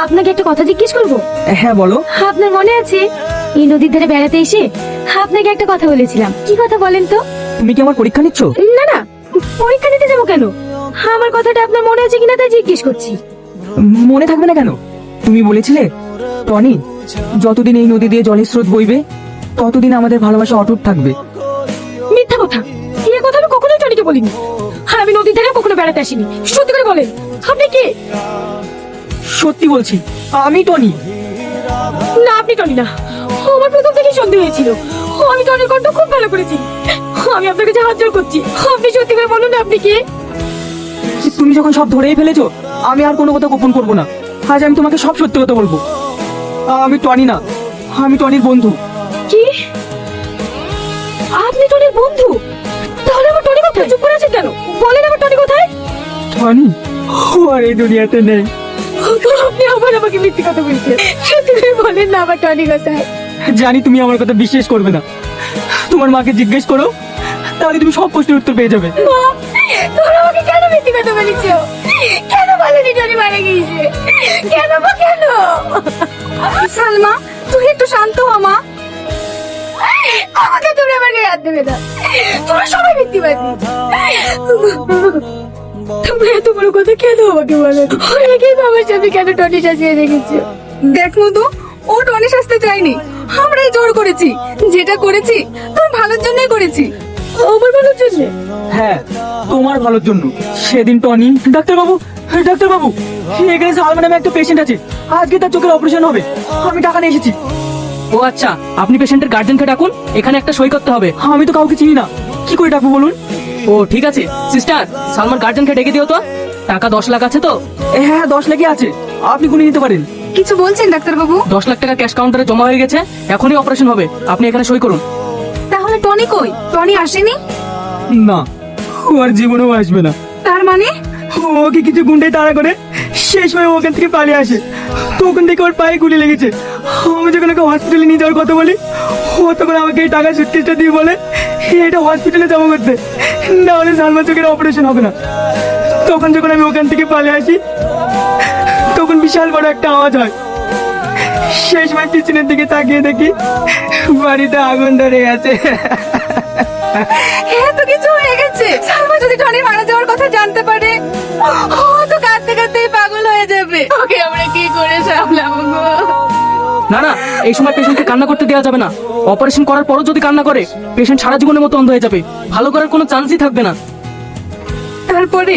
আপনাকে একটা কথা জিজ্ঞেস করবো? হ্যাঁ বলো। আপনার মনে আছে এই নদীর ধারে বেড়াতে এসে আপনাকে একটা কথা বলেছিলাম? কি কথা বলেন তো? তুমি কি আমার পরীক্ষা নিচ্ছ? না না, পরীক্ষা নিতে যাবো কেন? আমার কথাটা আপনার মনে আছে কিনা তাই জিজ্ঞেস করছি। মনে থাকবে না কেন? তুমি বলেছিলে টনি, যতদিন এই নদী দিয়ে জলের স্রোত বইবে ততদিন আমাদের ভালোবাসা অটুট থাকবে। মিথ্যা কথা, এই কথা আমি কখনোই টনিকে বলিনি। আর আমি নদীর ধারে কখনো বেড়াতে আসিনি। সত্যি করে বলেন, আপনি কে? সত্যি বলছি, আমি টনি। না, আপনি টনি না। আমার প্রথম থেকেই সন্দেহ হয়েছিল। আমি টনির কণ্ঠ খুব ভালো করেছি। আমি আপনার কাছে হাত জোড় করছি, আপনি সত্যি করে বলুন আপনি কে? তুমি যখন সব ধরেই ফেলেছো, আমি আর কোনো কথা গোপন করবো না। আজ আমি তোমাকে সব সত্যি কথা বলবো। আমি টনি না, আমি টনির বন্ধু। কি? আপনি টনির বন্ধু? তাহলে আমার টনি কোথায়? চুপ করে আছেন কেন? বলেন আমার টনি কোথায়? টনি ও আর এই দুনিয়াতে নেই। আপনি আবার আমাকে মিথ্যে কথা বলছেন। সত্যি করে বলেন না আমার টনি কোথায়? জানি তুমি আমার কথা বিশ্বাস করবে না। তোমার মাকে জিজ্ঞেস করো, তাহলে তুমি সব প্রশ্নের উত্তর পেয়ে যাবে। মা, তোমরা আমাকে কেন মিথ্যে কথা বলেছো? কেন বলেনি টনি মারা গিয়েছে? কেন মা, কেন? সালমা, তুই একটু শান্ত হ মা। আমাকে তোমরা আমার গায়ে হাত দেবে না। তোমরা সবাই মিথ্যেবাদী। তোমরা এত বড় কথা কেন আমাকে বলো? অনেকেই বাবার সাথে কেন টনি সাজিয়ে রেখেছো? দেখ মধু, ও টনি সাজতে চাইনি, আমরাই জোর করেছি। যেটা করেছি তোর ভালোর জন্যই করেছি। আমার ভালোর জন্য? হ্যাঁ, তোমার ভালোর জন্য। সেদিন টনি, ডাক্তারবাবু, ডাক্তারবাবু, এখানে সালমান নামে একটা পেশেন্ট আছে, আজকে তার চোখের অপারেশন হবে, আমি টাকা নিয়ে এসেছি। ও আচ্ছা, আপনি পেশেন্টের গার্জেনকে ডাকুন, এখানে একটা সই করতে হবে। আমি তো কাউকে চিনি না, কি করে ডাকবো বলুন? ও ঠিক আছে, সিস্টার সালমান গার্জেনকে ডেকে দিও তো। টাকা 10 লাখ আছে তো? হ্যাঁ 10 লাখই আছে, আপনি গুনে নিতে পারেন। কিছু বলছেন ডাক্তারবাবু? 10 লাখ টাকা ক্যাশ কাউন্টারে জমা হয়ে গেছে, এখনই অপারেশন হবে, আপনি এখানে সই করুন। তাহলে টনি কই? টনি আসেনি? না, ও আর জীবনেও আসবে না। তার মানে? ওকে কিছু গুন্ডাই তাড়া করে সেই সময় ও ওখান থেকে পালিয়ে আসে, তখন থেকে ওর পায়ে গুলি লেগেছে। আমি যখন ওকে হসপিটালে নিয়ে যাওয়ার কথা বলি, ও তখন আমাকে এই টাকা সুটকেসটা দিয়ে বলে এটা হসপিটালে জমা করতে, না হলে সালমান চোখের অপারেশন হবে না। তখন যখন আমি ওখান থেকে পালিয়ে আসি, তখন বিশাল বড় একটা আওয়াজ হয়। সেই সময় পিছনের দিকে তাকিয়ে দেখি বাড়িতে আগুন ধরে আছে। এত কিছু হয়ে গেছে। সালমা যদি টনির মারা যাওয়ার কথা জানতে পারে, ও তো কাঁদতে কাঁদতেই পাগল হয়ে যাবে। ওকে আমরা কি করে সামলাবো গো? না না, এই সময় পেশেন্টকে কান্না করতে দেওয়া যাবে না। অপারেশন করার পরও যদি কান্না করে, পেশেন্ট সারা জীবনের মতো অন্ধ হয়ে যাবে, ভালো করার কোনো চান্সই থাকবে না। তারপরে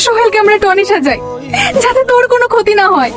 সোহেলকে আমরা টনি সাজাই, যাতে তোর কোনো ক্ষতি না হয়।